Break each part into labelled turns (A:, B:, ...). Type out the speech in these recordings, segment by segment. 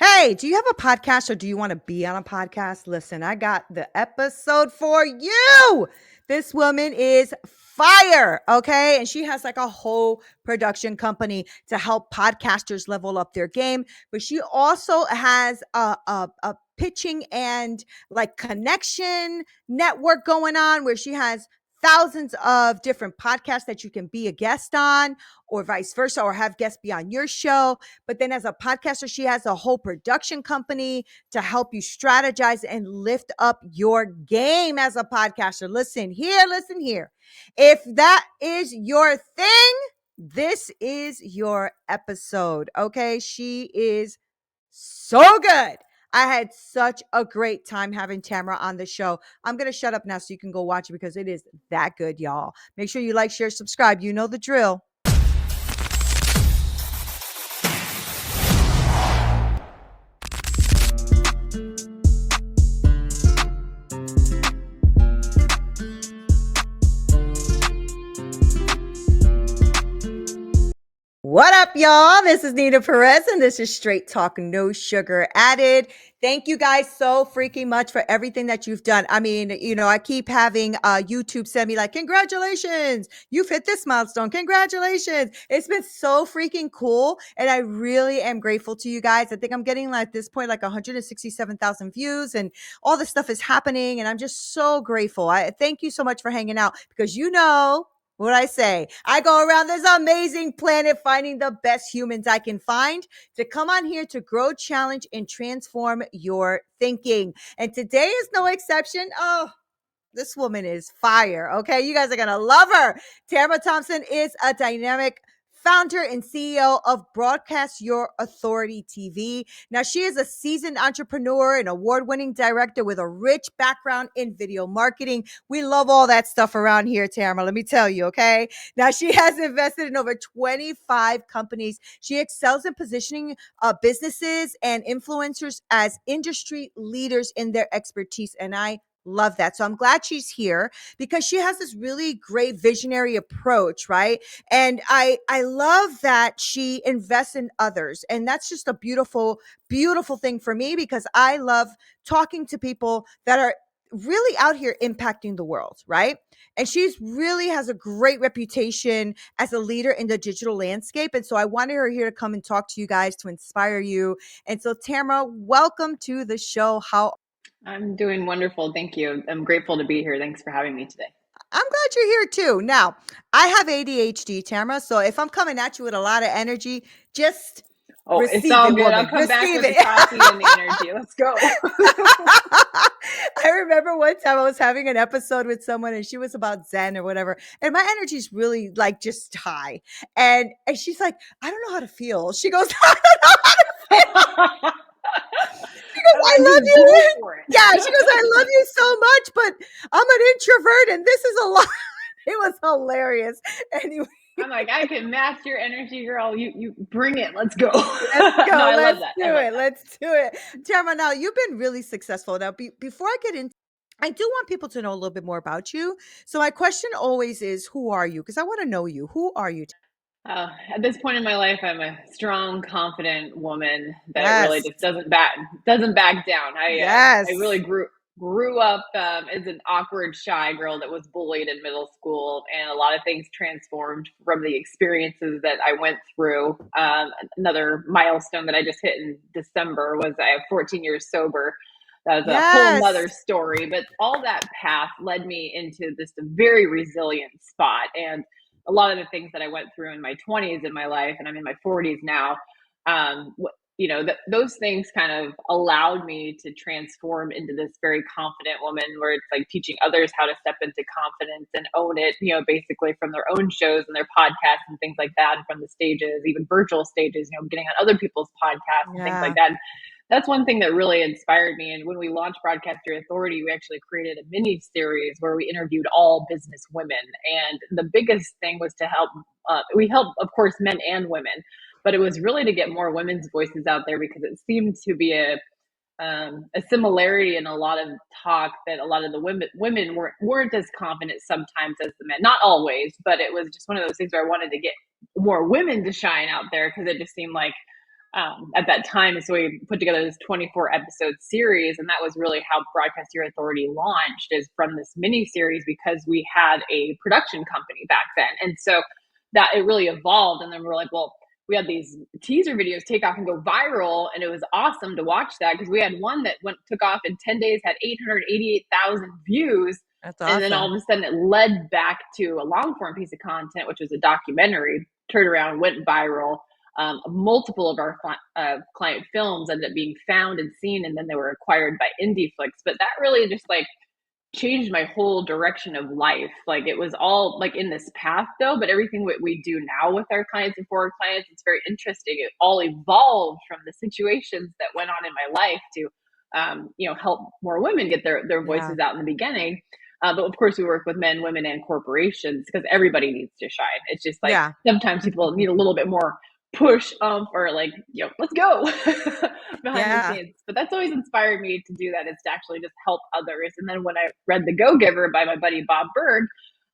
A: Hey, do you have a podcast or do you want to be on a podcast? Listen, I got the episode for you. This woman is fire, okay? And she has like a whole production company to help podcasters level up their game. But she also has a pitching and like connection network going on where she has thousands of different podcasts that you can be a guest on, or vice versa, or have guests be on your show. But then as a podcaster, she has a whole production company to help you strategize and lift up your game as a podcaster. Listen here, listen here. If that is your thing, this is your episode. Okay. She is so good. I had such a great time having Tamara on the show. I'm going to shut up now so you can go watch it because it is that good, y'all. Make sure you like, share, subscribe. You know the drill. What up, y'all? This is Neena Perez, and this is Straight Talk, No Sugar Added. Thank you guys so freaking much for everything that you've done. I mean, I keep having YouTube send me like, congratulations, you've hit this milestone. Congratulations. It's been so freaking cool, and I really am grateful to you guys. I think I'm getting like at this point like 167,000 views, and all this stuff is happening, and I'm just so grateful. I thank you so much for hanging out because what I say, I go around this amazing planet finding the best humans I can find to come on here to grow, challenge, and transform your thinking. And today is no exception. Oh, this woman is fire. Okay. You guys are going to love her. Tamara Thompson is a dynamic founder and CEO of Broadcast Your Authority TV. Now, she is a seasoned entrepreneur and award-winning director with a rich background in video marketing. We love all that stuff around here, Tamara, let me tell you, okay? Now, she has invested in over 25 companies. She excels in positioning businesses and influencers as industry leaders in their expertise, and I love that. So I'm glad she's here because she has this really great visionary approach, right? And I love that she invests in others. And that's just a beautiful, beautiful thing for me because I love talking to people that are really out here impacting the world, right? And she's really has a great reputation as a leader in the digital landscape. And so I wanted her here to come and talk to you guys to inspire you. And so Tamara, welcome to the show. How
B: I'm doing wonderful. Thank you. I'm grateful to be here. Thanks for having me today.
A: I'm glad you're here too. Now, I have ADHD, Tamara. So if I'm coming at you with a lot of energy, just
B: Oh, it's
A: receive
B: all
A: it,
B: good. I'll
A: woman.
B: come back
A: Receive
B: with the
A: it.
B: coffee and the energy. Let's go.
A: I remember one time I was having an episode with someone and she was about Zen or whatever. And my energy is really like just high. And she's like, I don't know how to feel. She goes, I don't know how to feel. She goes,
B: I'm
A: I
B: like,
A: love
B: just go
A: you.
B: for it.
A: Yeah, she goes, I love you so much, but I'm an introvert and this is a lot. It was hilarious. Anyway,
B: I'm like, I can match your energy, girl. You bring it. Let's go.
A: let's
B: No,
A: go.
B: I love
A: Let's
B: that.
A: do
B: I love
A: it.
B: that.
A: Let's do it. Tamara, now you've been really successful. Now, before I get into I do want people to know a little bit more about you. So my question always is, who are you? Because I want to know you. Who are you?
B: At this point in my life, I'm a strong, confident woman that really
A: Yes.
B: just doesn't back down. I really
A: Yes.
B: grew up as an awkward, shy girl that was bullied in middle school, and a lot of things transformed from the experiences that I went through. Another milestone that I just hit in December was I have 14 years sober. That was a whole
A: Yes.
B: nother story, but all that path led me into this very resilient spot. And a lot of the things that I went through in my 20s in my life, and I'm in my 40s now, those things kind of allowed me to transform into this very confident woman where it's like teaching others how to step into confidence and own it, basically from their own shows and their podcasts and things like that, and from the stages, even virtual stages, getting on other people's podcasts and things like
A: Yeah.
B: that. That's one thing that really inspired me. And when we launched Broadcast Your Authority, we actually created a mini series where we interviewed all business women. And the biggest thing was to help, we help, of course, men and women, but it was really to get more women's voices out there because it seemed to be a similarity in a lot of talk that a lot of the women weren't as confident sometimes as the men. Not always, but it was just one of those things where I wanted to get more women to shine out there because it just seemed like at that time. So we put together this 24 episode series, and that was really how Broadcast Your Authority launched, is from this mini series, because we had a production company back then. And so that it really evolved. And then we're like, well, we had these teaser videos take off and go viral, and it was awesome to watch that, because we had one that took off in 10 days, had 888,000 views.
A: That's
B: And then all
A: awesome.
B: of a sudden it led back to a long form piece of content, which was a documentary, turned around, went viral. Multiple of our client films ended up being found and seen, and then they were acquired by indie flicks. But that really just like changed my whole direction of life. Like, it was all like in this path though, but everything we do now with our clients and for our clients, it's very interesting. It all evolved from the situations that went on in my life to, help more women get their
A: Yeah.
B: voices out in the beginning. But of course, we work with men, women, and corporations, because everybody needs to shine. It's just like
A: Yeah.
B: sometimes people need a little bit more push, or like, let's go behind the
A: Yeah.
B: scenes. But that's always inspired me to do that, is to actually just help others. And then when I read The Go-Giver by my buddy Bob Berg,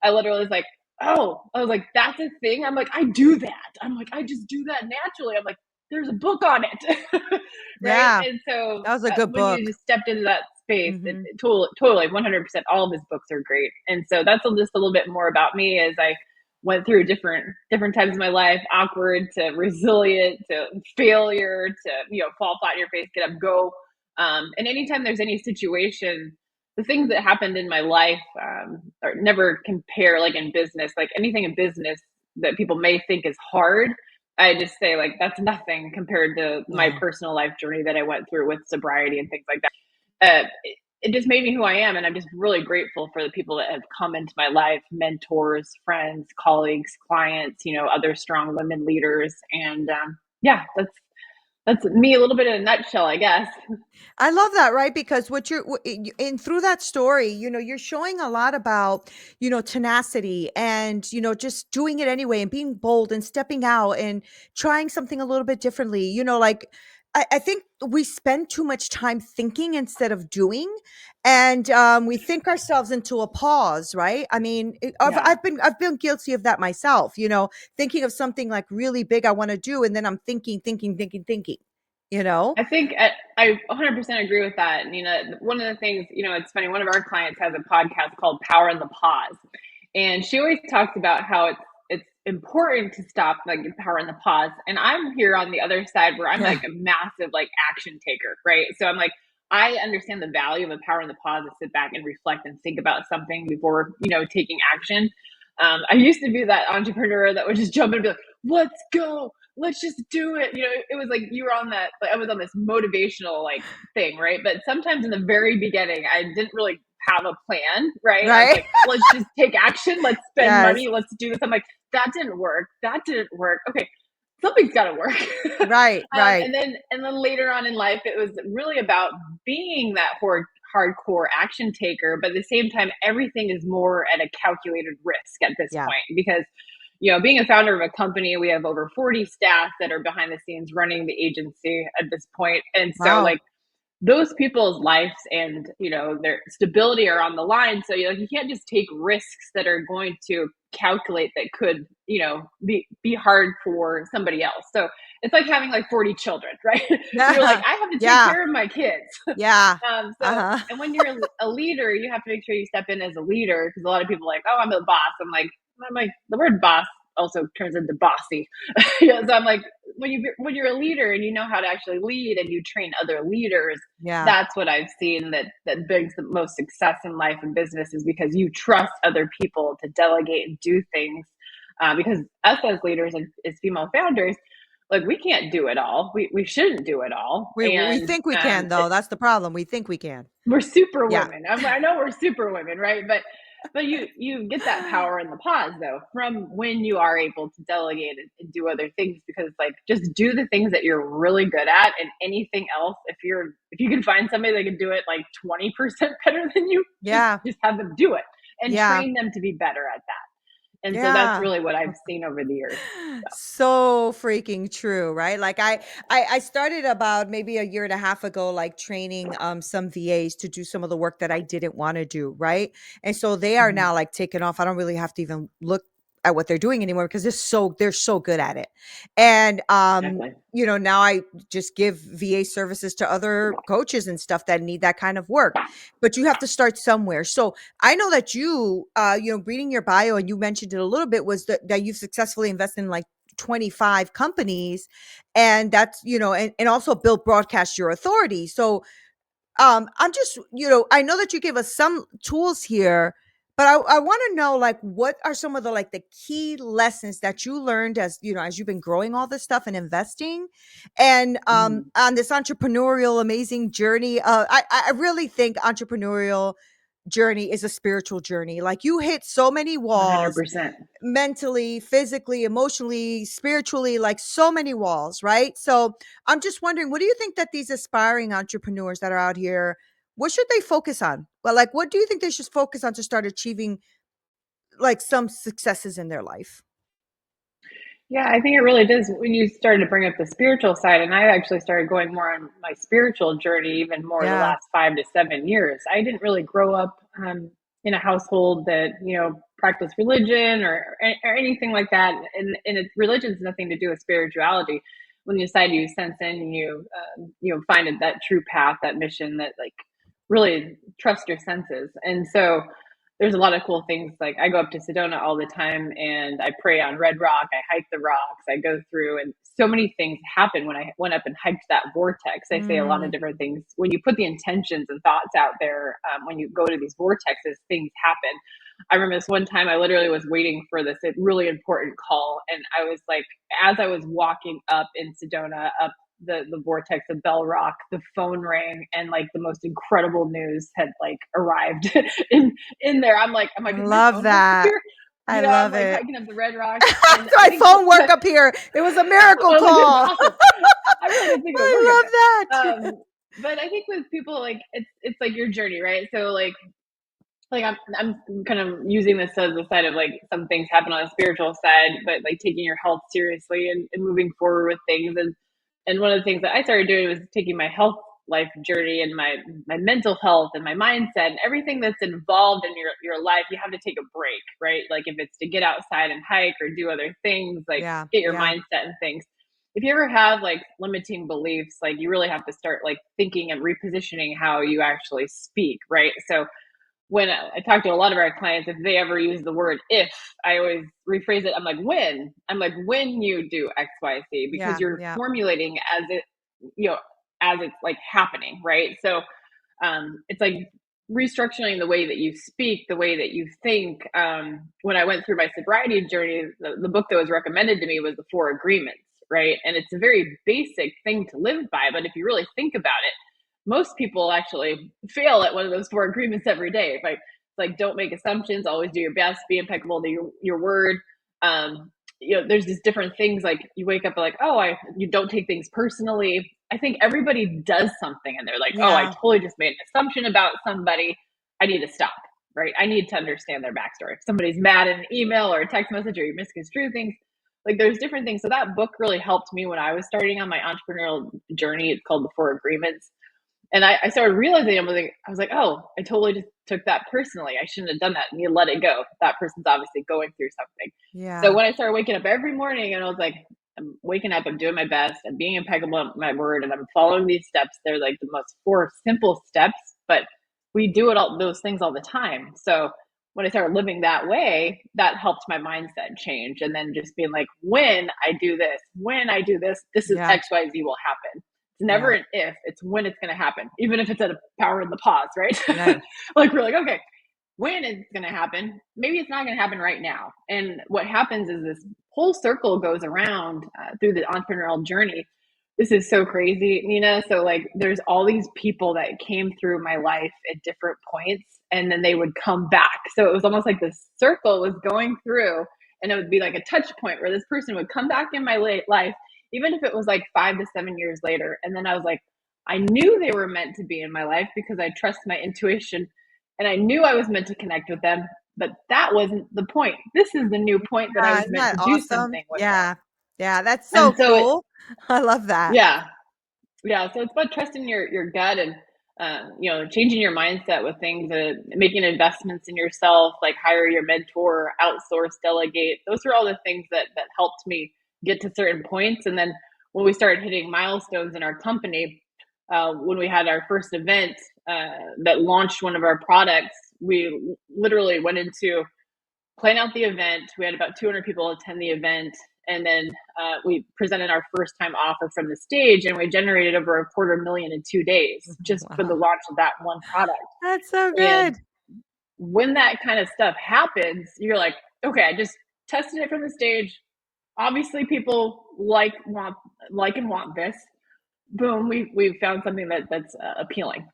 B: I literally was like, oh, I was like, that's a thing. I'm like, I do that. I'm like, I just do that naturally. I'm like, there's a book on it. Right.
A: Yeah.
B: And so
A: That was a good
B: when you
A: book.
B: just stepped into that space,
A: Hmm.
B: totally 100%, all of his books are great. And so that's just a little bit more about me, as I went through different times of my life, awkward to resilient to failure to, fall flat on your face, get up, go. And anytime there's any situation, the things that happened in my life, are never compare, like in business, like anything in business that people may think is hard. I just say, like, that's nothing compared to my
A: Yeah.
B: personal life journey that I went through with sobriety and things like that. It just made me who I am. And I'm just really grateful for the people that have come into my life, mentors, friends, colleagues, clients, other strong women leaders. And yeah, that's me a little bit in a nutshell, I guess.
A: I love that, right? Because what and through that story, you're showing a lot about, tenacity and, just doing it anyway and being bold and stepping out and trying something a little bit differently. Like I think we spend too much time thinking instead of doing. And we think ourselves into a pause, right? I mean,
B: Yeah.
A: I've been guilty of that myself, thinking of something like really big I want to do. And then I'm thinking, you know?
B: I think I 100% agree with that. Nina, one of the things, it's funny, one of our clients has a podcast called Power in the Pause. And she always talks about how it's important to stop, like, power in the pause. And I'm here on the other side, where I'm like a massive like action taker, right? So I'm like, I understand the value of a power in the pause, to sit back and reflect and think about something before, taking action. I used to be that entrepreneur that would just jump in and be like, let's go, let's just do it. It was like you were on that, like, I was on this motivational like thing, right? But sometimes in the very beginning, I didn't really have a plan, right? I was
A: Right?
B: like, let's just take action, let's spend
A: Yes.
B: money, let's do this. I'm like, that didn't work. That didn't work. Okay, something's got to work.
A: Right, right.
B: And then later on in life, it was really about being that hardcore action taker, but at the same time, everything is more at a calculated risk at this
A: Yeah.
B: point, because being a founder of a company, we have over 40 staff that are behind the scenes running the agency at this point. And so,
A: Wow.
B: like, those people's lives and their stability are on the line. So you can't just take risks that are going to calculate that could be hard for somebody else. So it's like having like 40 children, right? You're like,
A: Yeah.
B: I have to take
A: Yeah.
B: care of my kids.
A: Yeah.
B: So,
A: Uh-huh.
B: and when you're a leader, you have to make sure you step in as a leader, because a lot of people are like, oh, I'm the boss. I'm like, the word boss also turns into bossy. So I'm like, when you're a leader and you know how to actually lead and you train other leaders,
A: Yeah.
B: that's what I've seen that brings the most success in life and business, is because you trust other people to delegate and do things. Because us as leaders and as female founders, like, we can't do it all. We shouldn't do it all.
A: We
B: And
A: think we can though. That's the problem. We think we can.
B: we're super
A: Yeah.
B: women. I know we're super women, right? But you get that power in the pause though, from when you are able to delegate and do other things, because like, just do the things that you're really good at, and anything else, if you can find somebody that can do it like 20% better than you, just
A: Yeah.
B: just have them do it and
A: Yeah.
B: train them to be better at that. And so that's
A: Yeah.
B: really what I've seen over the years. So.
A: So freaking true, right? Like I started about maybe a year and a half ago, like training some VAs to do some of the work that I didn't want to do, right? And so they are
B: Mhm.
A: now like taken off. I don't really have to even look at what they're doing anymore because they're so good at it. And
B: Exactly.
A: now I just give VA services to other coaches and stuff that need that kind of work. But you have to start somewhere. So I know that reading your bio, and you mentioned it a little bit, was that you've successfully invested in like 25 companies, and that's, and also built Broadcast Your Authority. So I'm just, I know that you gave us some tools here, but I want to know, like, what are some of the key lessons that you learned as you've been growing all this stuff and investing, and
B: Mhm.
A: on this entrepreneurial amazing journey. I really think entrepreneurial journey is a spiritual journey. Like, you hit so many walls,
B: 100%.
A: mentally, physically, emotionally, spiritually, like so many walls, right? So I'm just wondering, what do you think that these aspiring entrepreneurs that are out here, what should they focus on? Well, like, what do you think they should focus on to start achieving like some successes in their life?
B: Yeah, I think it really does. When you started to bring up the spiritual side, and I actually started going more on my spiritual journey even more the
A: Yeah.
B: last 5 to 7 years. I didn't really grow up in a household that practiced religion or anything like that. And religion has nothing to do with spirituality. When you decide you sense in, and you find that true path, that mission, that like really trust your senses. And so there's a lot of cool things. Like, I go up to Sedona all the time and I pray on Red Rock. I hike the rocks. I go through, and so many things happen when I went up and hiked that vortex. I say a lot of
A: Mm.
B: different things. When you put the intentions and thoughts out there, when you go to these vortexes, things happen. I remember this one time I literally was waiting for this really important call. And I was like, as I was walking up in Sedona, up the vortex of Bell Rock, the phone rang, and like the most incredible news had like arrived in there. I'm like,
A: I
B: is my
A: love
B: phone work
A: that.
B: here?
A: I
B: I'm
A: love
B: like
A: it.
B: hiking up the Red Rocks, and I
A: My
B: think
A: phone work up here. It was a miracle
B: well, like it's
A: call.
B: awesome. I really didn't think it would work up
A: I love
B: there.
A: that.
B: But I think with people, like it's like your journey, right? So like I'm kind of using this as a side of like some things happen on a spiritual side, but like taking your health seriously and moving forward with things. And one of the things that I started doing was taking my health life journey and my mental health and my mindset and everything that's involved in your life. You have to take a break, right? Like, if it's to get outside and hike or do other things, like
A: Yeah.
B: get your
A: Yeah.
B: mindset and things. If you ever have like limiting beliefs, like you really have to start like thinking and repositioning how you actually speak, right? So when I talk to a lot of our clients, if they ever use the word if, I always rephrase it. I'm like, when? I'm like, when you do X, Y, Z, because
A: Yeah.
B: you're
A: Yeah.
B: formulating as it, as it's like happening, right? So it's like restructuring the way that you speak, the way that you think. When I went through my sobriety journey, the book that was recommended to me was The Four Agreements, right? And it's a very basic thing to live by, but if you really think about it, most people actually fail at one of those four agreements every day. Like don't make assumptions, always do your best, be impeccable to your word. Um, there's these different things, like you wake up like, oh, you don't take things personally. I think everybody does something and they're like, oh, I
A: Yeah.
B: totally just made an assumption about somebody. I need to stop, right? I need to understand their backstory. If somebody's mad in an email or a text message or you misconstrue things, like there's different things. So that book really helped me when I was starting on my entrepreneurial journey. It's called The Four Agreements. And I started realizing, I was like, oh, I totally just took that personally. I shouldn't have done that. And you let it go. That person's obviously going through something. So
A: Yeah.
B: when I started waking up every morning and I was like, I'm waking up, I'm doing my best, I'm being impeccable at my word, and I'm following these steps. They're like the most four simple steps, but we do those things all the time. So when I started living that way, that helped my mindset change. And then just being like, when I do this, this is
A: Yeah.
B: XYZ will happen. It's never
A: Yeah.
B: an if, it's when it's going to happen, even if it's at a power in the pause, right?
A: Right.
B: Like, we're like, okay, when it's going to happen, maybe it's not going to happen right now. And what happens is this whole circle goes around through the entrepreneurial journey. This is so crazy, Nina. So, like, there's all these people that came through my life at different points, and then they would come back. So it was almost like this circle was going through, and it would be like a touch point where this person would come back in my life, even if it was like 5 to 7 years later. And then I was like, I knew they were meant to be in my life because I trust my intuition, and I knew I was meant to connect with them, but that wasn't the point. This is the new point, that I was
A: Isn't
B: meant
A: that
B: to do
A: awesome?
B: something with
A: Yeah.
B: them.
A: Yeah. That's so
B: And so
A: cool. I love that.
B: yeah, yeah. So it's about trusting your gut. And changing your mindset with things, making investments in yourself, like hire your mentor, outsource, delegate. Those are all the things that helped me get to certain points. And then when we started hitting milestones in our company, when we had our first event that launched one of our products, we literally went into plan out the event. We had about 200 people attend the event. And then we presented our first time offer from the stage, and we generated over $250,000 in 2 days just for the
A: Wow.
B: launch of that one product.
A: That's so
B: And
A: good.
B: when that kind of stuff happens, you're like, okay, I just tested it from the stage. Obviously, people and want this. Boom, we found something that's appealing.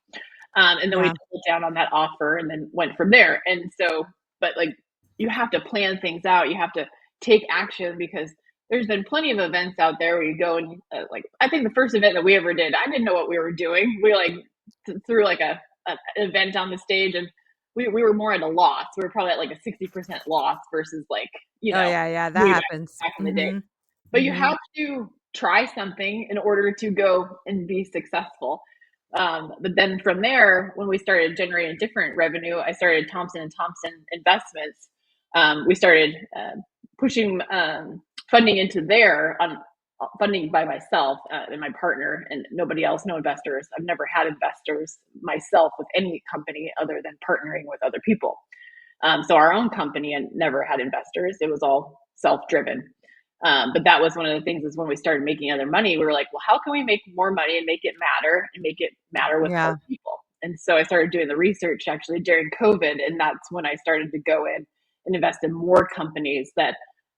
B: And then we
A: Yeah.
B: doubled down on that offer and then went from there. And so, but like, you have to plan things out. You have to take action, because there's been plenty of events out there where you go and I think the first event that we ever did, I didn't know what we were doing. We threw like an event on the stage, and we were more at a loss. We were probably at like a 60% loss versus
A: Oh, yeah, yeah, that
B: way
A: happens.
B: back in the day.
A: Mhm.
B: But you
A: Mhm.
B: have to try something in order to go and be successful. But then from there, when we started generating different revenue, I started Thompson and Thompson Investments. We started pushing funding into there on funding by myself and my partner, and nobody else, no investors. I've never had investors myself with any company other than partnering with other people. So our own company and never had investors. It was all self-driven. But that was one of the things, is when we started making other money, we were like, well, how can we make more money and make it matter with more
A: Yeah.
B: people? And so I started doing the research actually during COVID. And that's when I started to go in and invest in more companies that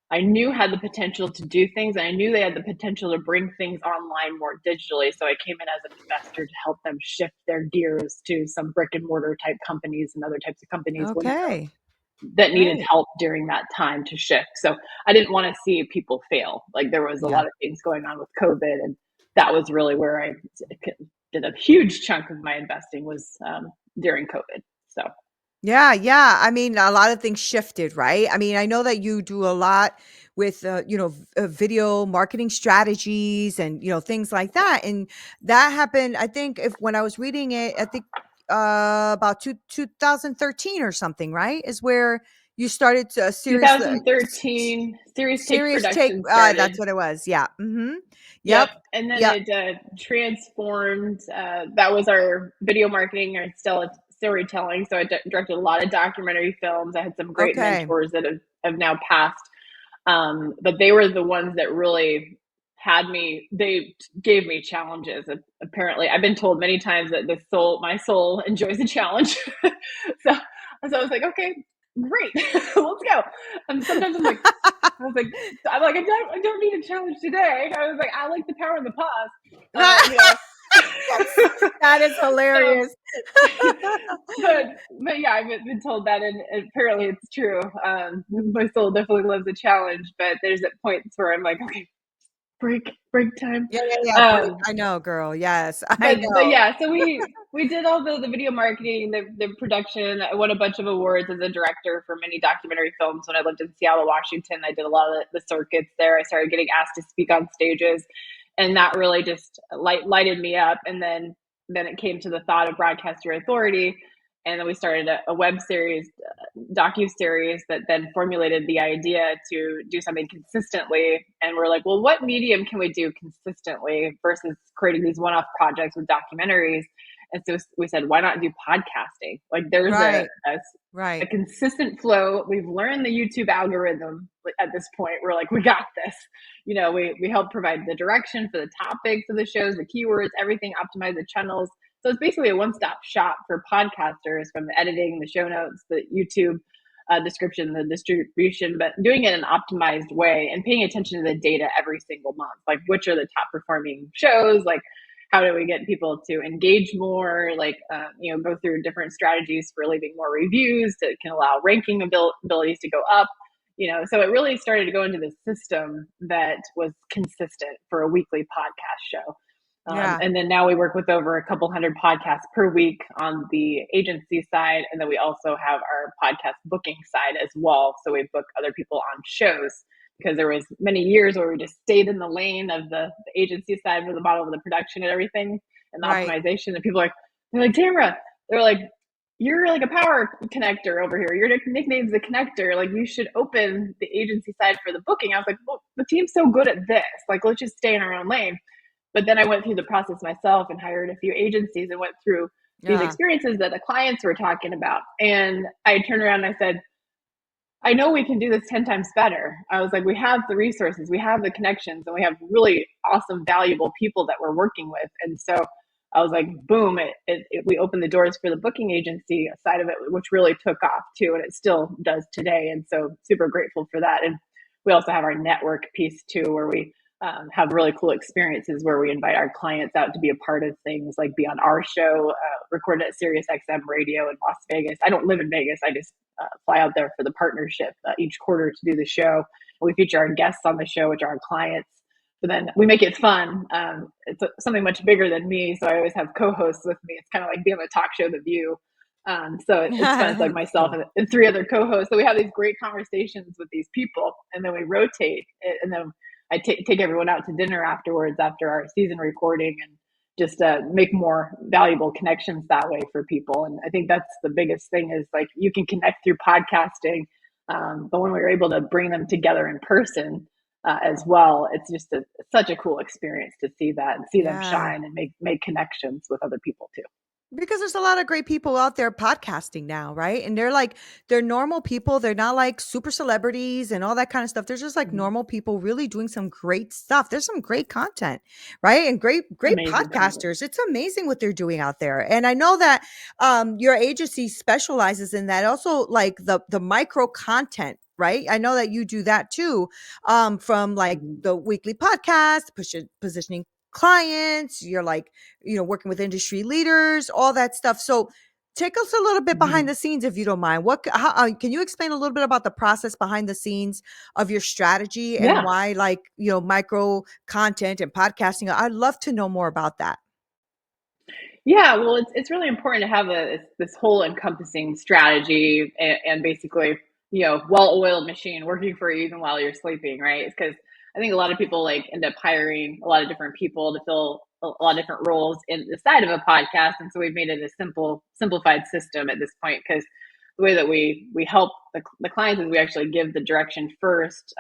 B: I knew had the potential to do things. And I knew they had the potential to bring things online more digitally. So I came in as an investor to help them shift their gears to some brick and mortar type companies and other types of companies
A: Okay.
B: that needed
A: Great.
B: help during that time to shift. So I didn't want to see people fail. Like, there was a
A: Yeah.
B: lot of things going on with COVID, and that was really where I did a huge chunk of my investing was during COVID. So
A: Yeah, yeah. I mean, a lot of things shifted, right? I mean, I know that you do a lot with, video marketing strategies and, things like that. And that happened, I think, if when I was reading it, I think about 2013 or something, right? Is where you started to2013,
B: Series Take
A: serious take.
B: production started.
A: That's what it was. Yeah. Mm-hmm.
B: Yep.
A: Yep.
B: And then
A: Yep.
B: it transformed. That was our video marketing, or still storytelling. So I directed a lot of documentary films. I had some great
A: Okay.
B: mentors that have now passed. But they were the ones that really they gave me challenges. Apparently, I've been told many times that my soul enjoys a challenge. so, so I was like, okay, great, let's go. And sometimes I was like, I don't need a challenge today. I was like, I like the power of the pause.
A: Yes, that is
B: So,
A: hilarious.
B: but yeah, I've been told that, and apparently it's true. My soul definitely loves a challenge, but there's at points where I'm like, okay, break time.
A: Yeah, yeah, yeah, break.
B: Um,
A: I know, girl. Yes, I
B: but
A: know.
B: yeah, so we did all the video marketing, the production. I won a bunch of awards as a director for many documentary films when I lived in Seattle, Washington. I did a lot of the circuits there. I started getting asked to speak on stages, and that really just lighted me up. And then it came to the thought of Broadcast Your Authority, and then we started a web series, docu series, that then formulated the idea to do something consistently. And we're like, well, what medium can we do consistently versus creating these one-off projects with documentaries? And so we said, why not do podcasting? Like, there's
A: Right,
B: a
A: right,
B: consistent flow. We've learned the YouTube algorithm at this point. We're like, we got this. We help provide the direction for the topics of the shows, the keywords, everything, optimize the channels. So it's basically a one-stop shop for podcasters, from the editing, the show notes, the YouTube description, the distribution, but doing it in an optimized way and paying attention to the data every single month. Like, which are the top performing shows? Like, how do we get people to engage more? Like, go through different strategies for leaving more reviews that can allow ranking abilities to go up. So it really started to go into the system that was consistent for a weekly podcast show.
A: yeah,
B: And then now we work with over a couple hundred podcasts per week on the agency side. And then we also have our podcast booking side as well. So we book other people on shows, because there was many years where we just stayed in the lane of the agency side for the model of the production and everything and the
A: right.
B: optimization. And people are like, They're like, Tamara, they're like, you're like a power connector over here. Your nickname's the connector. Like, you should open the agency side for the booking. I was like, well, the team's so good at this. Like, let's just stay in our own lane. But then I went through the process myself and hired a few agencies and went through these
A: Yeah.
B: experiences that the clients were talking about. And I turned around and I said, I know we can do this 10 times better. I was like, we have the resources, we have the connections, and we have really awesome, valuable people that we're working with. And so I was like, boom, we opened the doors for the booking agency side of it, which really took off too. And it still does today. And so super grateful for that. And we also have our network piece too, where we have really cool experiences where we invite our clients out to be a part of things, like be on our show, recorded at Sirius XM radio in Las Vegas. I don't live in Vegas. I just fly out there for the partnership each quarter to do the show. We feature our guests on the show, which are our clients. But then we make it fun. It's something much bigger than me, so I always have co-hosts with me. It's kind of like being on the talk show The View. So it's fun. It's like
A: That's
B: myself
A: cool.
B: and three other co-hosts. So we have these great conversations with these people, and then we rotate. And then I take everyone out to dinner afterwards after our season recording, and just make more valuable connections that way for people. And I think that's the biggest thing, is like, you can connect through podcasting, but when we were able to bring them together in person as well, it's just such a cool experience to see that and see them
A: Yeah.
B: shine and make connections with other people too.
A: Because there's a lot of great people out there podcasting now, right? And they're normal people. They're not like super celebrities and all that kind of stuff. They're just like
B: Mm-hmm.
A: normal people really doing some great stuff. There's some great content, right? And great
B: Amazing content.
A: podcasters. It's amazing what they're doing out there. And I know that your agency specializes in that. Also, like the micro content. Right. I know that you do that too. From like
B: Mm-hmm.
A: the weekly podcast, positioning clients, you're like, working with industry leaders, all that stuff. So take us a little bit behind
B: Mm-hmm.
A: the scenes, if you don't mind. Can you explain a little bit about the process behind the scenes of your strategy and
B: Yeah.
A: why, like, micro content and podcasting? I'd love to know more about that.
B: Yeah, well, it's really important to have this whole encompassing strategy, and basically, well-oiled machine working for you even while you're sleeping, right? Because I think a lot of people like end up hiring a lot of different people to fill a lot of different roles in the side of a podcast, and so we've made it a simplified system at this point. Because the way that we help the clients is we actually give the direction first,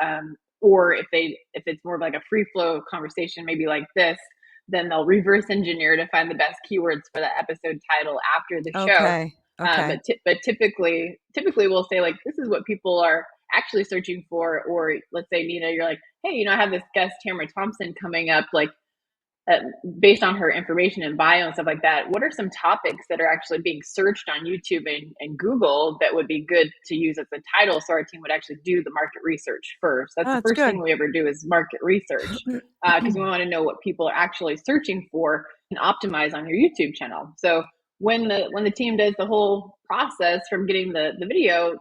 B: or if it's more of like a free flow conversation, maybe like this, then they'll reverse engineer to find the best keywords for that episode title after the show.
A: Okay. Okay.
B: But typically we'll say, like, this is what people are actually searching for. Or let's say, Nina, you're like, hey, I have this guest Tamara Thompson coming up, like, uh, based on her information and bio and stuff like that, what are some topics that are actually being searched on YouTube and Google that would be good to use as a title? So our team would actually do the market research first. That's
A: Oh,
B: the
A: that's
B: first
A: good.
B: thing we ever do, is market research, because we want to know what people are actually searching for and optimize on your YouTube channel. So when the team does the whole process from getting the video,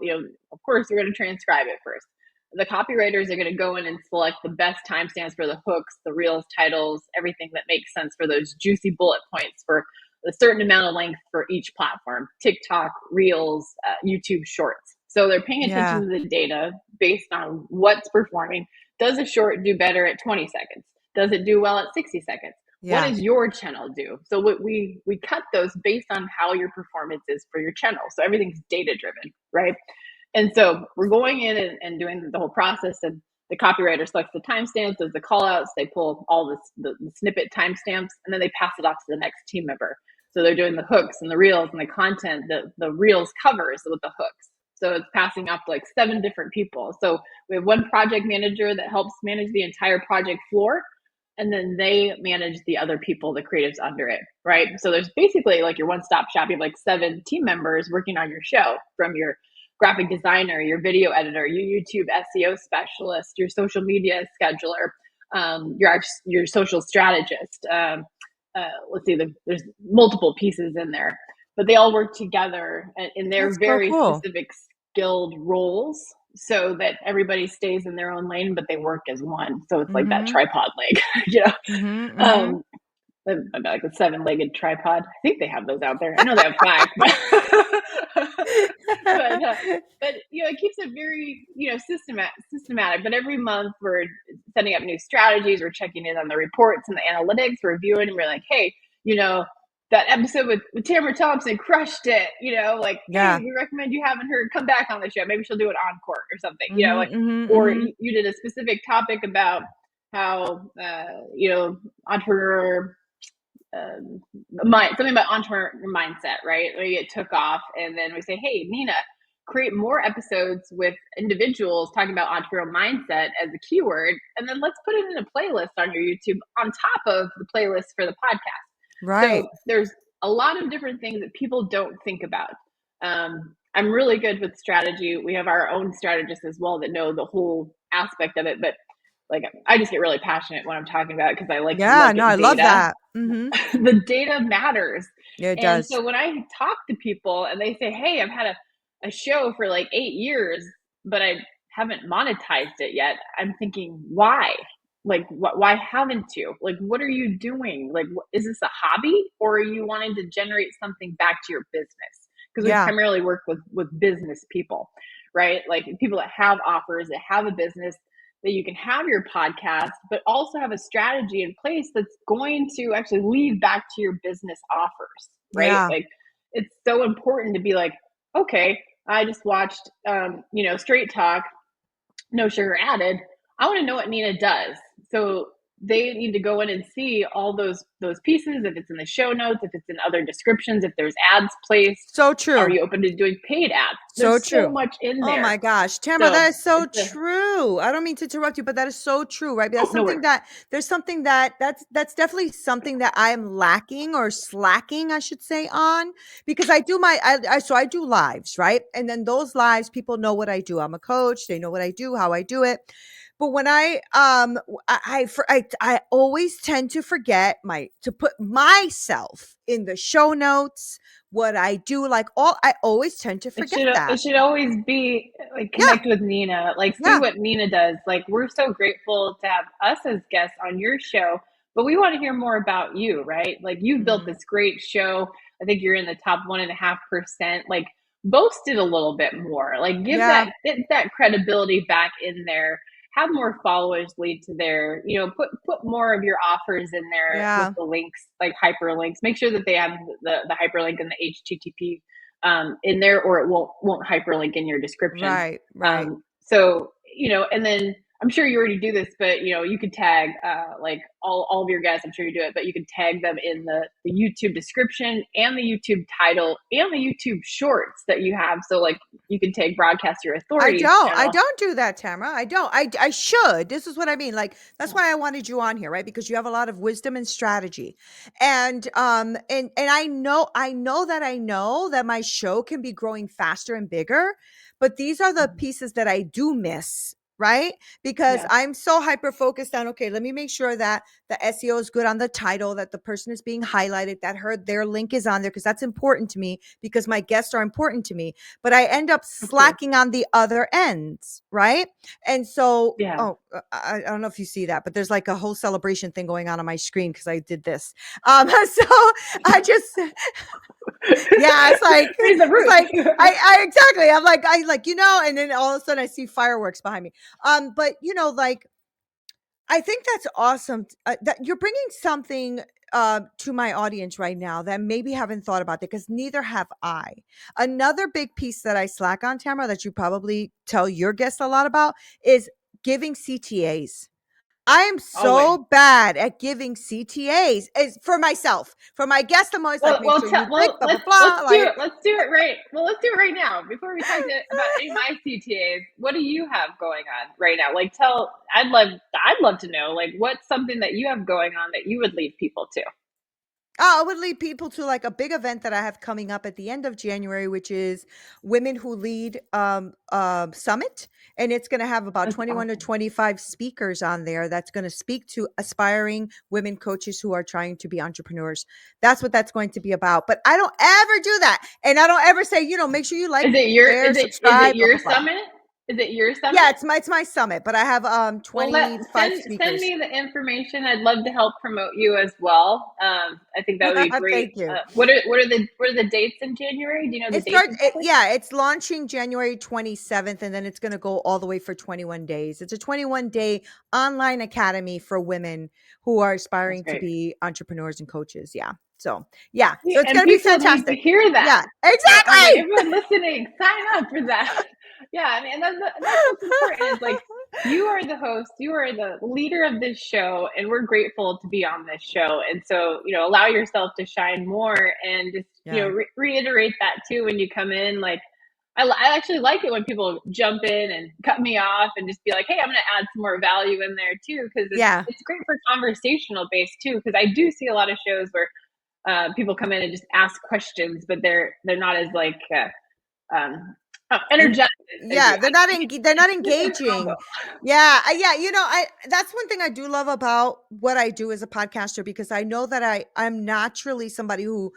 B: of course, we're going to transcribe it first. The copywriters are going to go in and select the best timestamps for the hooks, the reels, titles, everything that makes sense for those juicy bullet points for a certain amount of length for each platform: TikTok, Reels, YouTube Shorts. So they're paying attention
A: Yeah.
B: to the data based on what's performing. Does a short do better at 20 seconds? Does it do well at 60 seconds? What
A: Yeah.
B: does your channel do? So what we cut those based on how your performance is for your channel. So everything's data driven, right? And so we're going in and doing the whole process, and the copywriter selects the timestamps, does the call outs, they pull all the snippet timestamps, and then they pass it off to the next team member. So they're doing the hooks and the reels and the content, the reels covers with the hooks. So it's passing off to like 7 different people. So we have one project manager that helps manage the entire project floor, and then they manage the other people, the creatives under it, right? So there's basically like your one-stop shop. You have like 7 team members working on your show, from your graphic designer, your video editor, your YouTube SEO specialist, your social media scheduler, your social strategist. Let's see, there's multiple pieces in there, but they all work together in their
A: That's so
B: very
A: cool.
B: specific skilled roles, so that everybody stays in their own lane, but they work as one. So it's like that
A: Mm-hmm.
B: tripod leg, you know.
A: Mm-hmm. Mm-hmm.
B: Um, like a 7-legged tripod. I think they have those out there. I know they have 5, but it keeps it very systematic. But every month we're setting up new strategies. We're checking in on the reports and the analytics. We're reviewing, and we're like, hey, you know, that episode with Tamara Thompson crushed it, like, hey,
A: Yeah.
B: we recommend you having her come back on the show. Maybe she'll do an encore or something,
A: Mhm,
B: like,
A: mhm,
B: or
A: mhm.
B: you did a specific topic about how, entrepreneur, something about entrepreneur mindset, right? Maybe it took off, and then we say, hey, Neena, create more episodes with individuals talking about entrepreneurial mindset as a keyword, and then let's put it in a playlist on your YouTube on top of the playlist for the podcast.
A: Right.
B: So there's a lot of different things that people don't think about. I'm really good with strategy. We have our own strategists as well that know the whole aspect of it, but like I just get really passionate when I'm talking about it because I like to
A: Yeah,
B: look
A: no,
B: at
A: I love
B: data.
A: that. Mhm.
B: The data matters.
A: Yeah, it
B: And
A: does.
B: so when I talk to people and they say, hey, I've had a show for like 8 years, but I haven't monetized it yet, I'm thinking, why? Like, why haven't you? Like, what are you doing? Like, is this a hobby, or are you wanting to generate something back to your business? Because we
A: Yeah.
B: primarily work with business people, right? Like people that have offers, that have a business, that you can have your podcast, but also have a strategy in place that's going to actually lead back to your business offers, right?
A: Yeah.
B: Like it's so important to be like, okay, I just watched, Straight Talk, no sugar added. I want to know what Neena does. So they need to go in and see all those pieces. If it's in the show notes, if it's in other descriptions, if there's ads placed,
A: So
B: are
A: true.
B: you open to doing paid ads?
A: So
B: There's so
A: true.
B: much in
A: Oh my
B: there.
A: gosh, Tamara,
B: So
A: that is so
B: it's a
A: true. I don't mean to interrupt you, but that is so true, right? That's
B: no
A: something
B: worries.
A: that there's something that's definitely something that I am lacking or slacking, I should say, on because I do I do lives, right? And then those lives, people know what I do. I'm a coach. They know what I do, how I do it. But when I always tend to forget to put myself in the show notes, what I do, like all I always tend to
B: It
A: forget
B: should
A: that.
B: it should always be like
A: Yeah,
B: connect with Neena, like see
A: yeah.
B: what Neena does. Like we're so grateful to have us as guests on your show, but we want to hear more about you, right? Like you've built
A: Mhm.
B: this great show. I think you're in the top 1.5%. Like boast it a little bit more. Like
A: Yeah,
B: get that credibility back in there. Have more followers lead to there. Put more of your offers in there with
A: yeah.
B: the links, like hyperlinks. Make sure that they have the hyperlink and the HTTP in there, or it won't hyperlink in your description.
A: Right, right.
B: So and then I'm sure you already do this, but you could tag like all of your guests. I'm sure you do it, but you could tag them in the YouTube description and the YouTube title and the YouTube shorts that you have. So like you can tag Broadcast Your Authorities
A: I
B: channel.
A: don't do that, Tamara. I don't. I should. This is what I mean. Like that's why I wanted you on here, right? Because you have a lot of wisdom and strategy. And I know that my show can be growing faster and bigger, but these are the pieces that I do miss, right? Because
B: Yeah.
A: I'm so hyper focused on, okay, let me make sure that the SEO is good on the title, that the person is being highlighted, that their link is on there because that's important to me because my guests are important to me, but I end up
B: Of course.
A: slacking on the other ends, right? And so,
B: Yeah.
A: I don't know if you see that, but there's like a whole celebration thing going on my screen because I did this. So I just, yeah,
B: Raise the
A: it's
B: roof.
A: like I exactly. I like and then all of a sudden I see fireworks behind me. But like I think that's awesome that you're bringing something to my audience right now that maybe haven't thought about that because neither have I. Another big piece that I slack on, Tamara, that you probably tell your guests a lot about is giving CTAs. I am
B: Always.
A: so bad at giving CTAs as for myself. For my guests, I'm always like,
B: Well,
A: make sure you click, blah blah
B: let's
A: blah.
B: do
A: Like,
B: it. Let's do it right. Well, let's do it right now. Before we talk about any of my CTAs, what do you have going on right now? Like, I'd love to know. Like, what's something that you have going on that you would lead people to?
A: oh, I would lead people to like a big event that I have coming up at the end of January, which is Women Who Lead Summit. And it's going to have about
B: That's
A: 21 to
B: awesome.
A: 25 speakers on there that's going to speak to aspiring women coaches who are trying to be entrepreneurs. That's what that's going to be about. But I don't ever do that. And I don't ever say, make sure you like, share,
B: Is it
A: subscribe, blah,
B: your
A: blah, blah.
B: summit? Is it your
A: Yeah,
B: summit?
A: it's my summit, but I have
B: Well,
A: 25
B: send
A: speakers.
B: me the information. I'd love to help promote you as well. I think that would be great.
A: Thank you.
B: What are the dates in January? Do you know the dates exactly?
A: It's launching January 27th and then it's going to go all the way for 21 days. It's a 21-day online academy for women who are
B: That's
A: aspiring to
B: great.
A: be entrepreneurs and coaches. Yeah. So yeah,
B: Yeah,
A: so it's
B: and
A: going to be
B: people need to
A: fantastic.
B: hear that.
A: Yeah,
B: So I was like,
A: exactly.
B: everyone listening, sign up for that. Yeah, I mean, and that's what's important is like you are the host, you are the leader of this show, and we're grateful to be on this show. And so, allow yourself to shine more and just,
A: Yeah.
B: reiterate that too when you come in. Like, I actually like it when people jump in and cut me off and just be like, hey, I'm going to add some more value in there too, because
A: Yeah.
B: it's great for conversational base too. Because I do see a lot of shows where people come in and just ask questions, but they're not as like
A: And
B: energetic as you.
A: yeah, they're not engaging. Yeah, yeah, I that's one thing I do love about what I do as a podcaster, because I know that I'm naturally somebody who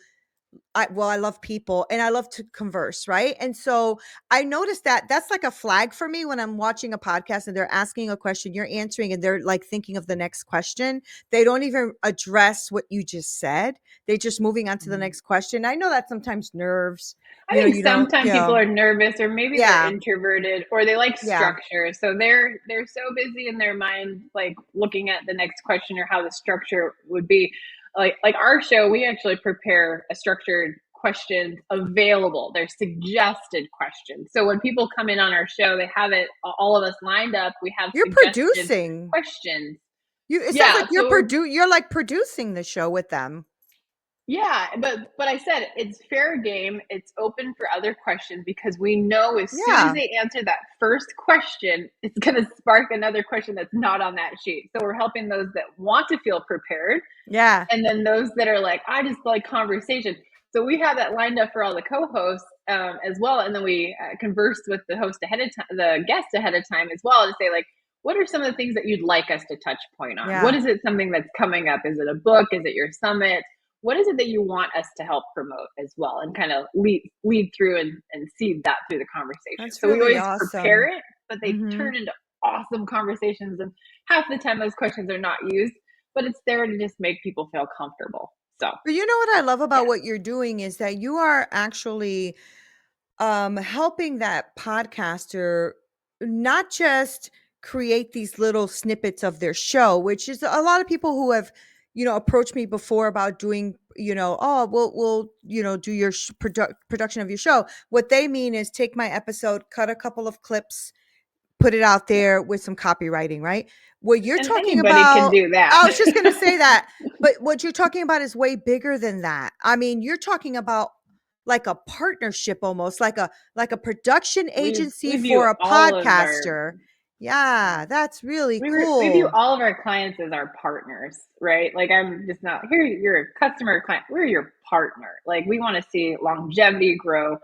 A: I love people and I love to converse, right? And so I noticed that that's like a flag for me when I'm watching a podcast and they're asking a question, you're answering, and they're like thinking of the next question. They don't even address what you just said. They're just moving on to the next question. I know that sometimes nerves,
B: I think
A: you don't,
B: sometimes people are nervous, or maybe they're
A: yeah,
B: introverted, or they like
A: yeah.
B: structure. So they're so busy in their mind, like looking at the next question or how the structure would be. Like our show, we actually prepare a structured questions available. They're suggested questions. So when people come in on our show, they have it all of us lined up. We have
A: You're
B: suggested
A: producing.
B: questions.
A: It sounds
B: Yeah,
A: like
B: so
A: you're like producing the show with them.
B: yeah, but I said it's fair game. It's open for other questions because we know as soon as
A: Yeah.
B: they answer that first question, it's going to spark another question that's not on that sheet. So we're helping those that want to feel prepared,
A: Yeah.
B: and then those that are like, I just like conversation. So we have that lined up for all the co-hosts as well, and then we conversed with the host ahead of time, the guest ahead of time as well, to say like, what are some of the things that you'd like us to touch point on? What
A: Yeah.
B: is it? Something that's coming up? Is it a book? Is it your summit? What is it that you want us to help promote as well, and kind of lead through and seed that through the conversation.
A: That's
B: So we
A: really
B: always prepare
A: awesome.
B: it, but they
A: Mhm.
B: turn into awesome conversations, and half the time those questions are not used, but it's there to just make people feel comfortable. So
A: But you know what I love
B: yeah,
A: about what you're doing is that you are actually helping that podcaster not just create these little snippets of their show, which is a lot of people who have, approached me before about doing, oh, we'll, do your production of your show. What they mean is take my episode, cut a couple of clips, put it out
B: yeah,
A: there with some copywriting, right? What you're
B: and
A: talking
B: anybody can
A: about,
B: do that.
A: I was just going to say that, but what you're talking about is way bigger than that. I mean, you're talking about like a partnership, almost like a production agency
B: We view
A: for a
B: all of our
A: podcaster. Yeah, that's really
B: we view
A: cool.
B: all of our clients as our partners, right? Like, I'm just not here. You're a customer client. We're your partner. Like, we want to see longevity grow,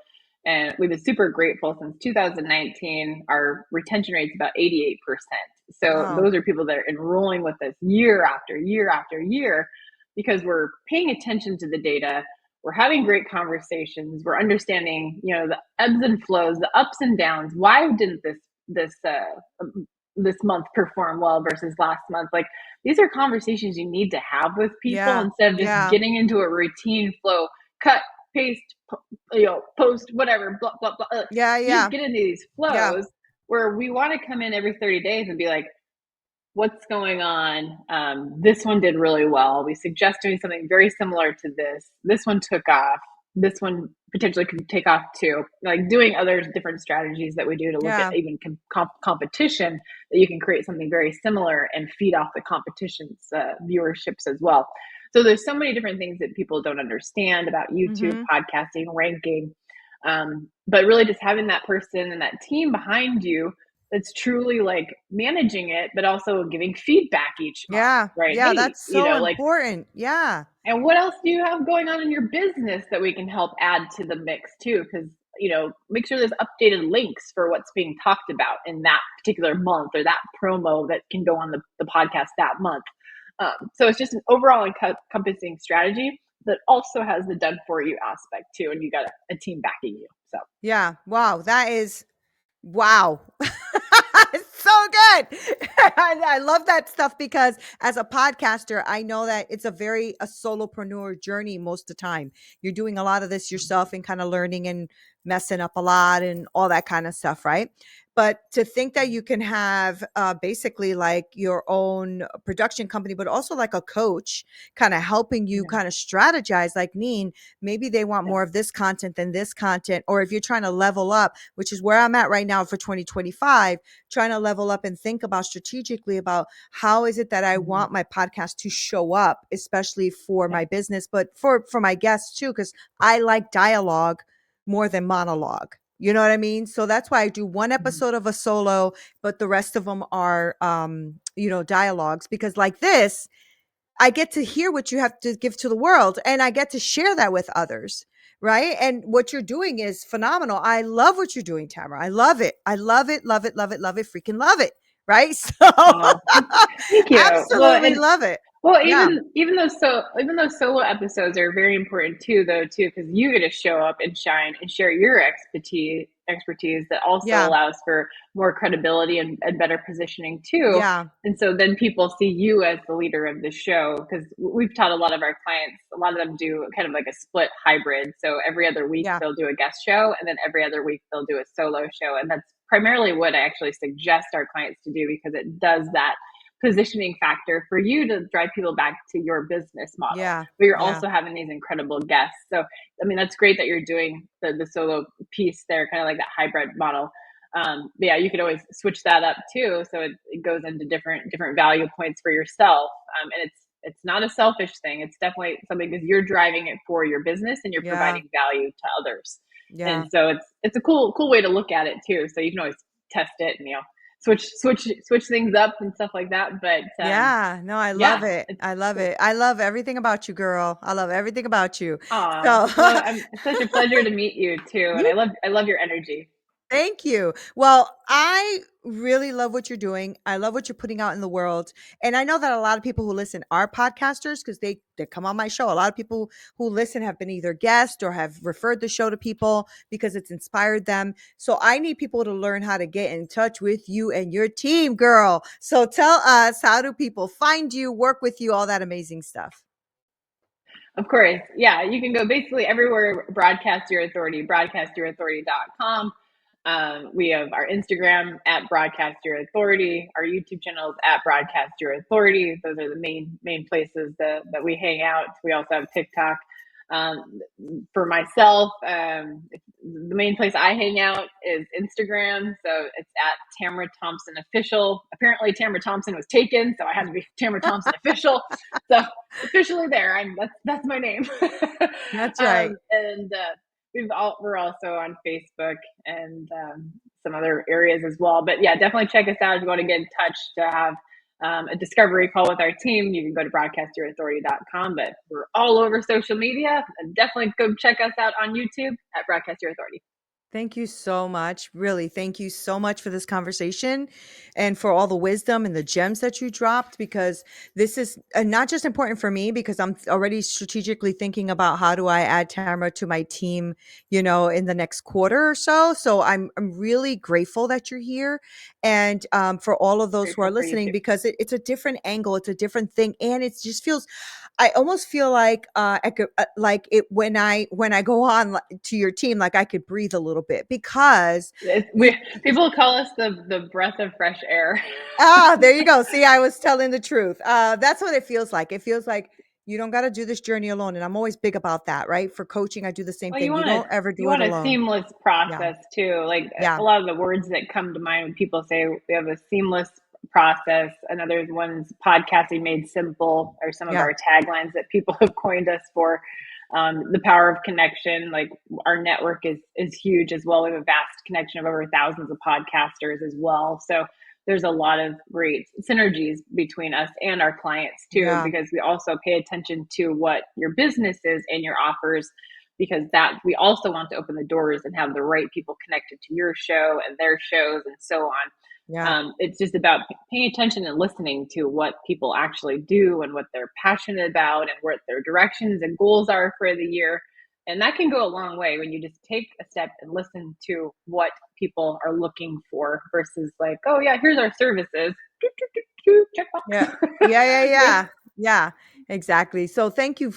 B: and we've been super grateful since 2019. Our retention rate is about 88%. So
A: Wow.
B: those are people that are enrolling with us year after year after year, because we're paying attention to the data. We're having great conversations. We're understanding, the ebbs and flows, the ups and downs. Why didn't this month perform well versus last month? Like, these are conversations you need to have with people
A: Yeah.
B: instead of just
A: Yeah.
B: getting into a routine flow, cut, paste, post, whatever, blah blah blah.
A: Yeah.
B: You just
A: Yeah.
B: get into these
A: Yeah.
B: flows where we want to come in every 30 days and be like, what's going on? This one did really well. We suggest doing something very similar to this. This one took off. This one potentially could take off too. Like, doing other different strategies that we do to look at
A: Yeah.
B: even competition, that you can create something very similar and feed off the competition's viewerships as well. So there's so many different things that people don't understand about YouTube,
A: Mhm.
B: podcasting, ranking. But really just having that person and that team behind you that's truly like managing it, but also giving feedback each month,
A: Yeah.
B: right?
A: Yeah,
B: Hey,
A: that's so important. Yeah.
B: and what else do you have going on in your business that we can help add to the mix too? Because, make sure there's updated links for what's being talked about in that particular month, or that promo that can go on the podcast that month. So it's just an overall encompassing strategy that also has the done for you aspect too. And you got a team backing you. So
A: Yeah. Wow. That is wow. It's so good. And I love that stuff because as a podcaster, I know that it's a solopreneur journey most of the time. You're doing a lot of this yourself and kind of learning and messing up a lot and all that kind of stuff, right? But to think that you can have basically like your own production company, but also like a coach kind of helping you
B: Yeah.
A: kind of strategize, like Neen, maybe they want
B: Yeah.
A: more of this content than this content. Or if you're trying to level up, which is where I'm at right now for 2025, trying to level up and think about strategically about how is it that I
B: Mhm.
A: want my podcast to show up, especially for
B: Yeah.
A: my business, but for my guests too, because I like dialogue more than monologue. You know what I mean? So that's why I do one
B: Mhm.
A: episode of a solo, but the rest of them are, dialogues, because like this, I get to hear what you have to give to the world and I get to share that with others. Right. And what you're doing is phenomenal. I love what you're doing, Tamara. I love it. I love it, love it, love it, love it, freaking love it. Right. So
B: Oh, thank you. Well,
A: absolutely love it.
B: well,
A: Yeah.
B: even those solo episodes are very important too, though, too, because you get to show up and shine and share your expertise that also
A: Yeah.
B: allows for more credibility and better positioning too.
A: Yeah.
B: And so then people see you as the leader of the show because we've taught a lot of our clients. A lot of them do kind of like a split hybrid. So every other week
A: Yeah.
B: they'll do a guest show, and then every other week they'll do a solo show, and that's primarily what I actually suggest our clients to do because it does that positioning factor for you to drive people back to your business model,
A: Yeah.
B: but you're
A: Yeah.
B: also having these incredible guests. So, I mean, that's great that you're doing the solo piece there, kind of like that hybrid model. But yeah, you could always switch that up too. So it goes into different value points for yourself. And it's not a selfish thing. It's definitely something because you're driving it for your business and you're
A: Yeah.
B: providing value to others. And
A: Yeah.
B: so it's a cool way to look at it too. So you can always test it and switch things up and stuff like that. But
A: Yeah, no, I love
B: yeah,
A: it.
B: it's
A: I love
B: cool.
A: it. I love everything about you, girl. I love everything about you.
B: Aw,
A: So,
B: well, it's such a pleasure to meet you too, and
A: you
B: I love your energy.
A: thank you. Well, I really love what you're doing. I love what you're putting out in the world. And I know that a lot of people who listen are podcasters because they come on my show. A lot of people who listen have been either guests or have referred the show to people because it's inspired them. So I need people to learn how to get in touch with you and your team, girl. So tell us, how do people find you, work with you, all that amazing stuff?
B: Of course. Yeah, you can go basically everywhere broadcast your authority, broadcastyourauthority.com. We have our Instagram at broadcast your authority, our YouTube channels at broadcast your authority. Those are the main places that we hang out. We also have TikTok. Um, for myself, the main place I hang out is Instagram. So it's at Tamara Thompson Official. Apparently, Tamara Thompson was taken, so I had to be Tamara Thompson Official. So officially there. That's my name.
A: That's right.
B: And we're also on Facebook and some other areas as well. But yeah, definitely check us out if you want to get in touch to have a discovery call with our team. You can go to broadcastyourauthority.com, but we're all over social media. And definitely go check us out on YouTube at Broadcast Your Authority.
A: Thank you so much. Really, thank you so much for this conversation and for all the wisdom and the gems that you dropped, because this is not just important for me because I'm already strategically thinking about how do I add Tamara to my team, in the next quarter or so. So I'm really grateful that you're here, and for all of those who are
B: Grateful for you
A: listening,
B: too.
A: because it's a different angle, it's a different thing, and it just feels, I almost feel like I could, like it when I go on to your team, like I could breathe a little bit because we.
B: People call us the breath of fresh air.
A: There you go. See, I was telling the truth. That's what it feels like. It feels like you don't got to do this journey alone, and I'm always big about that, right? For coaching, I do the same
B: Well,
A: thing. You don't ever
B: you
A: do it
B: want a
A: alone.
B: seamless
A: Yeah,
B: process too. Like
A: yeah,
B: a lot of the words that come to mind when people say we have a seamless process. Another one's podcasting made simple, or some of
A: yeah,
B: our taglines that people have coined us for. The power of connection. Like our network is huge as well. We have a vast connection of over thousands of podcasters as well. So there's a lot of great synergies between us and our clients too,
A: yeah,
B: because we also pay attention to what your business is and your offers, because that we also want to open the doors and have the right people connected to your show and their shows and so on.
A: yeah,
B: It's just about paying attention and listening to what people actually do and what they're passionate about and what their directions and goals are for the year. And that can go a long way when you just take a step and listen to what people are looking for versus like, oh yeah, here's our services.
A: yeah,
B: Check
A: yeah, yeah,
B: box.
A: yeah, yeah. Exactly. So thank you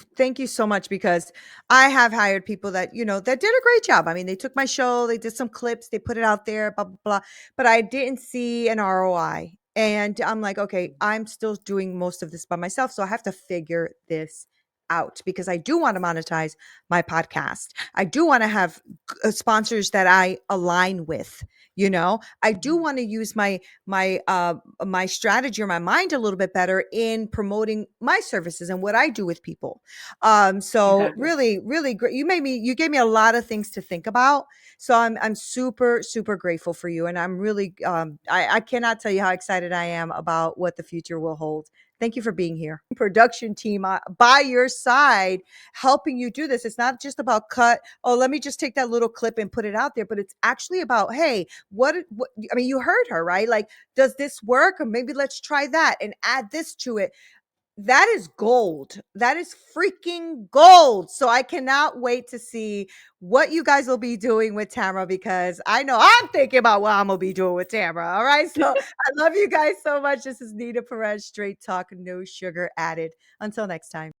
A: so much because I have hired people that, that did a great job. I mean, they took my show, they did some clips, they put it out there, blah, blah, blah, but I didn't see an ROI. And I'm like, okay, I'm still doing most of this by myself. So I have to figure this out because I do want to monetize my podcast. I do want to have sponsors that I align with. I do want to use my strategy or my mind a little bit better in promoting my services and what I do with people. So
B: Exactly.
A: really, really great. You gave me a lot of things to think about. So I'm super, super grateful for you. And I'm really, I cannot tell you how excited I am about what the future will hold. Thank you for being here. Production team by your side, helping you do this. It's not just about oh, let me just take that little clip and put it out there, but it's actually about, hey, what I mean, you heard her, right? Like, does this work? Or maybe let's try that and add this to it. That is gold. That is freaking gold. So I cannot wait to see what you guys will be doing with Tamara because I know I'm thinking about what I'm going to be doing with Tamara. All right. So I love you guys so much. This is Neena Perez, straight talk, no sugar added. Until next time.